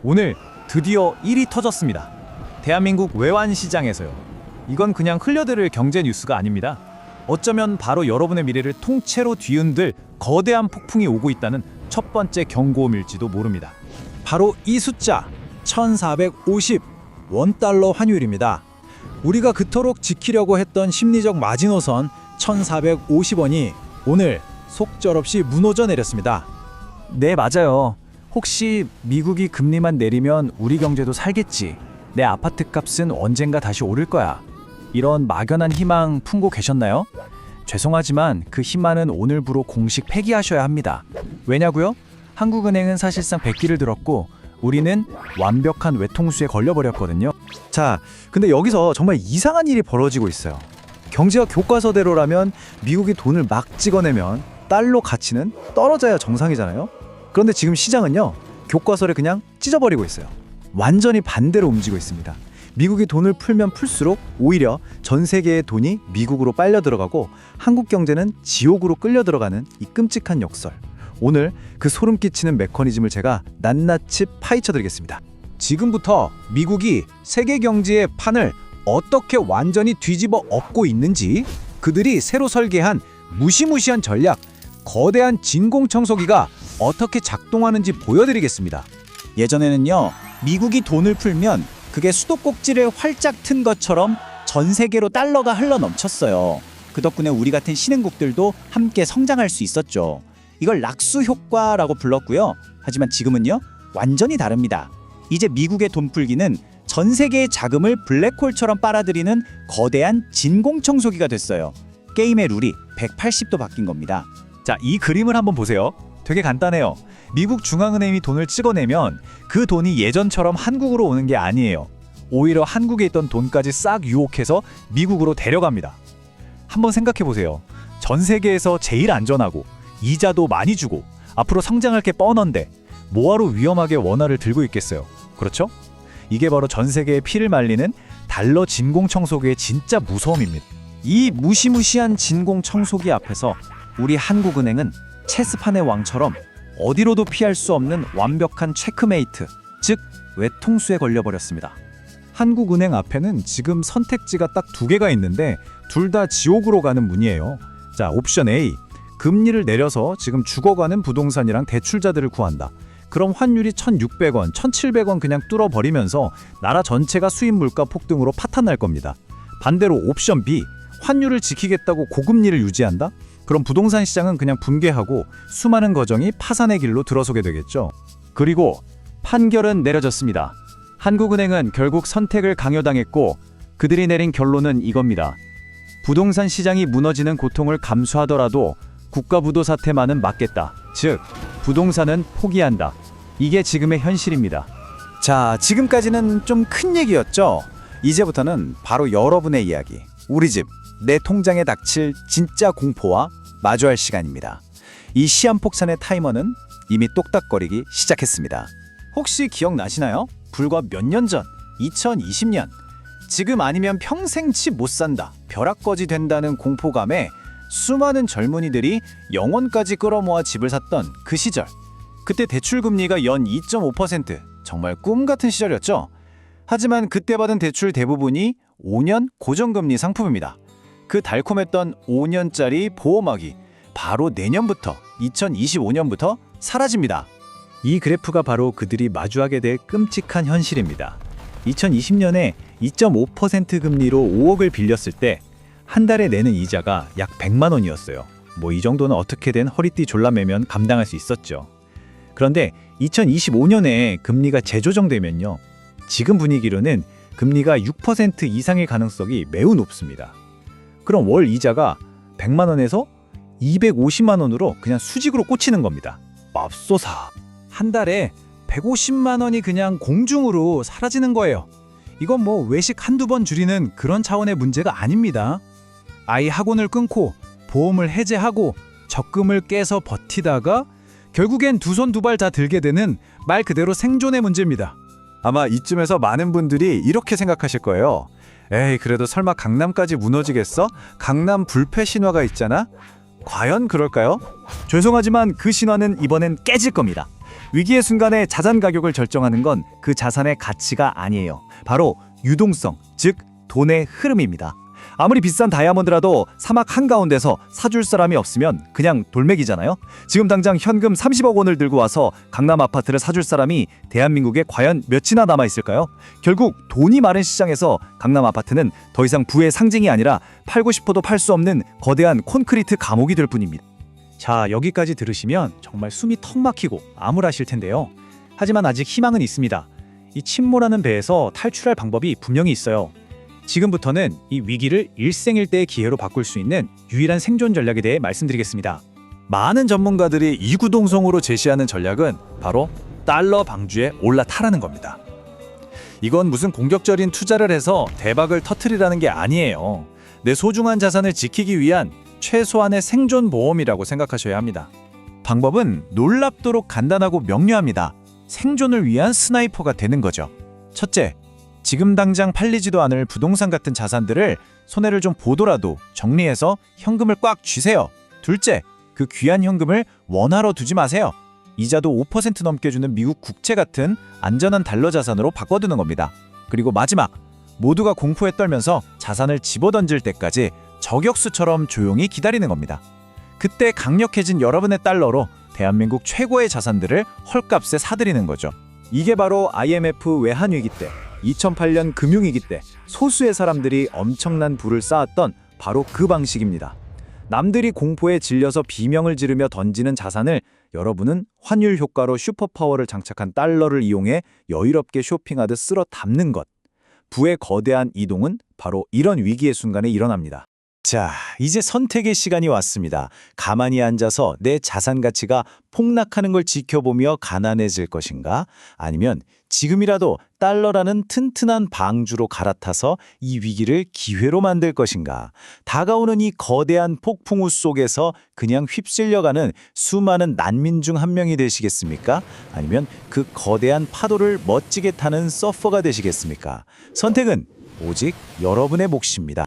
오늘 드디어 일이 터졌습니다. 대한민국 외환시장에서요. 이건 그냥 흘려들을 경제 뉴스가 아닙니다. 어쩌면 바로 여러분의 미래를 통째로 뒤흔들 거대한 폭풍이 오고 있다는 첫 번째 경고음일지도 모릅니다. 바로 이 숫자 1450 원달러 환율입니다. 우리가 그토록 지키려고 했던 심리적 마지노선 1450원이 오늘 속절없이 무너져 내렸습니다. 네, 맞아요. 혹시 미국이 금리만 내리면 우리 경제도 살겠지. 내 아파트 값은 언젠가 다시 오를 거야. 이런 막연한 희망 품고 계셨나요? 죄송하지만 그 희망은 오늘부로 공식 폐기하셔야 합니다. 왜냐고요? 한국은행은 사실상 백기를 들었고 우리는 완벽한 외통수에 걸려버렸거든요. 자, 근데 여기서 정말 이상한 일이 벌어지고 있어요. 경제가 교과서대로라면 미국이 돈을 막 찍어내면 달러 가치는 떨어져야 정상이잖아요. 그런데 지금 시장은요, 교과서를 그냥 찢어버리고 있어요. 완전히 반대로 움직이고 있습니다. 미국이 돈을 풀면 풀수록 오히려 전 세계의 돈이 미국으로 빨려 들어가고 한국 경제는 지옥으로 끌려 들어가는 이 끔찍한 역설. 오늘 그 소름 끼치는 메커니즘을 제가 낱낱이 파헤쳐 드리겠습니다. 지금부터 미국이 세계 경제의 판을 어떻게 완전히 뒤집어 엎고 있는지, 그들이 새로 설계한 무시무시한 전략, 거대한 진공청소기가 어떻게 작동하는지 보여드리겠습니다. 예전에는요, 미국이 돈을 풀면 그게 수도꼭지를 활짝 튼 것처럼 전 세계로 달러가 흘러넘쳤어요. 그 덕분에 우리 같은 신흥국들도 함께 성장할 수 있었죠. 이걸 낙수 효과라고 불렀고요. 하지만 지금은요, 완전히 다릅니다. 이제 미국의 돈 풀기는 전 세계의 자금을 블랙홀처럼 빨아들이는 거대한 진공청소기가 됐어요. 게임의 룰이 180도 바뀐 겁니다. 자, 이 그림을 한번 보세요. 되게 간단해요. 미국 중앙은행이 돈을 찍어내면 그 돈이 예전처럼 한국으로 오는 게 아니에요. 오히려 한국에 있던 돈까지 싹 유혹해서 미국으로 데려갑니다. 한번 생각해 보세요. 전 세계에서 제일 안전하고 이자도 많이 주고 앞으로 성장할 게 뻔한데 뭐하러 위험하게 원화를 들고 있겠어요. 그렇죠? 이게 바로 전 세계의 피를 말리는 달러 진공청소기의 진짜 무서움입니다. 이 무시무시한 진공청소기 앞에서 우리 한국은행은 체스판의 왕처럼 어디로도 피할 수 없는 완벽한 체크메이트, 즉 외통수에 걸려버렸습니다. 한국은행 앞에는 지금 선택지가 딱 두 개가 있는데 둘 다 지옥으로 가는 문이에요. 자, 옵션 A, 금리를 내려서 지금 죽어가는 부동산이랑 대출자들을 구한다. 그럼 환율이 1,600원, 1,700원 그냥 뚫어버리면서 나라 전체가 수입 물가 폭등으로 파탄날 겁니다. 반대로 옵션 B, 환율을 지키겠다고 고금리를 유지한다? 그럼 부동산 시장은 그냥 붕괴하고 수많은 거정이 파산의 길로 들어서게 되겠죠. 그리고 판결은 내려졌습니다. 한국은행은 결국 선택을 강요당했고 그들이 내린 결론은 이겁니다. 부동산 시장이 무너지는 고통을 감수하더라도 국가부도 사태만은 막겠다. 즉, 부동산은 포기한다. 이게 지금의 현실입니다. 자, 지금까지는 좀 큰 얘기였죠? 이제부터는 바로 여러분의 이야기, 우리 집, 내 통장에 닥칠 진짜 공포와 마주할 시간입니다. 이 시한폭탄의 타이머는 이미 똑딱거리기 시작했습니다. 혹시 기억나시나요? 불과 몇 년 전, 2020년, 지금 아니면 평생 집 못 산다, 벼락거지 된다는 공포감에 수많은 젊은이들이 영원까지 끌어모아 집을 샀던 그 시절. 그때 대출금리가 연 2.5%, 정말 꿈같은 시절이었죠. 하지만 그때 받은 대출 대부분이 5년 고정금리 상품입니다. 그 달콤했던 5년짜리 보험하기 바로 내년부터 2025년부터 사라집니다. 이 그래프가 바로 그들이 마주하게 될 끔찍한 현실입니다. 2020년에 2.5% 금리로 5억을 빌렸을 때 한 달에 내는 이자가 약 100만 원이었어요. 뭐 이 정도는 어떻게든 허리띠 졸라매면 감당할 수 있었죠. 그런데 2025년에 금리가 재조정되면요, 지금 분위기로는 금리가 6% 이상일 가능성이 매우 높습니다. 그럼 월 이자가 100만 원에서 250만 원으로 그냥 수직으로 꽂히는 겁니다. 맙소사. 한 달에 150만 원이 그냥 공중으로 사라지는 거예요. 이건 뭐 외식 한두 번 줄이는 그런 차원의 문제가 아닙니다. 아이 학원을 끊고 보험을 해제하고 적금을 깨서 버티다가 결국엔 두 손 두 발 다 들게 되는 말 그대로 생존의 문제입니다. 아마 이쯤에서 많은 분들이 이렇게 생각하실 거예요. 에이, 그래도 설마 강남까지 무너지겠어? 강남 불패 신화가 있잖아? 과연 그럴까요? 죄송하지만 그 신화는 이번엔 깨질 겁니다. 위기의 순간에 자산 가격을 결정하는 건 그 자산의 가치가 아니에요. 바로 유동성, 즉 돈의 흐름입니다. 아무리 비싼 다이아몬드라도 사막 한가운데서 사줄 사람이 없으면 그냥 돌멩이잖아요. 지금 당장 현금 30억 원을 들고 와서 강남 아파트를 사줄 사람이 대한민국에 과연 몇이나 남아 있을까요? 결국 돈이 많은 시장에서 강남 아파트는 더 이상 부의 상징이 아니라 팔고 싶어도 팔 수 없는 거대한 콘크리트 감옥이 될 뿐입니다. 자, 여기까지 들으시면 정말 숨이 턱 막히고 암울하실 텐데요. 하지만 아직 희망은 있습니다. 이 침몰하는 배에서 탈출할 방법이 분명히 있어요. 지금부터는 이 위기를 일생일대의 기회로 바꿀 수 있는 유일한 생존 전략에 대해 말씀드리겠습니다. 많은 전문가들이 이구동성으로 제시하는 전략은 바로 달러 방주에 올라타라는 겁니다. 이건 무슨 공격적인 투자를 해서 대박을 터뜨리라는 게 아니에요. 내 소중한 자산을 지키기 위한 최소한의 생존 보험이라고 생각하셔야 합니다. 방법은 놀랍도록 간단하고 명료합니다. 생존을 위한 스나이퍼가 되는 거죠. 첫째, 지금 당장 팔리지도 않을 부동산 같은 자산들을 손해를 좀 보더라도 정리해서 현금을 꽉 쥐세요. 둘째, 그 귀한 현금을 원화로 두지 마세요. 이자도 5% 넘게 주는 미국 국채 같은 안전한 달러 자산으로 바꿔두는 겁니다. 그리고 마지막, 모두가 공포에 떨면서 자산을 집어던질 때까지 저격수처럼 조용히 기다리는 겁니다. 그때 강력해진 여러분의 달러로 대한민국 최고의 자산들을 헐값에 사들이는 거죠. 이게 바로 IMF 외환위기 때, 2008년 금융위기 때 소수의 사람들이 엄청난 부를 쌓았던 바로 그 방식입니다. 남들이 공포에 질려서 비명을 지르며 던지는 자산을 여러분은 환율 효과로 슈퍼파워를 장착한 달러를 이용해 여유롭게 쇼핑하듯 쓸어 담는 것. 부의 거대한 이동은 바로 이런 위기의 순간에 일어납니다. 자, 이제 선택의 시간이 왔습니다. 가만히 앉아서 내 자산 가치가 폭락하는 걸 지켜보며 가난해질 것인가? 아니면 지금이라도 달러라는 튼튼한 방주로 갈아타서 이 위기를 기회로 만들 것인가? 다가오는 이 거대한 폭풍우 속에서 그냥 휩쓸려가는 수많은 난민 중 한 명이 되시겠습니까? 아니면 그 거대한 파도를 멋지게 타는 서퍼가 되시겠습니까? 선택은 오직 여러분의 몫입니다.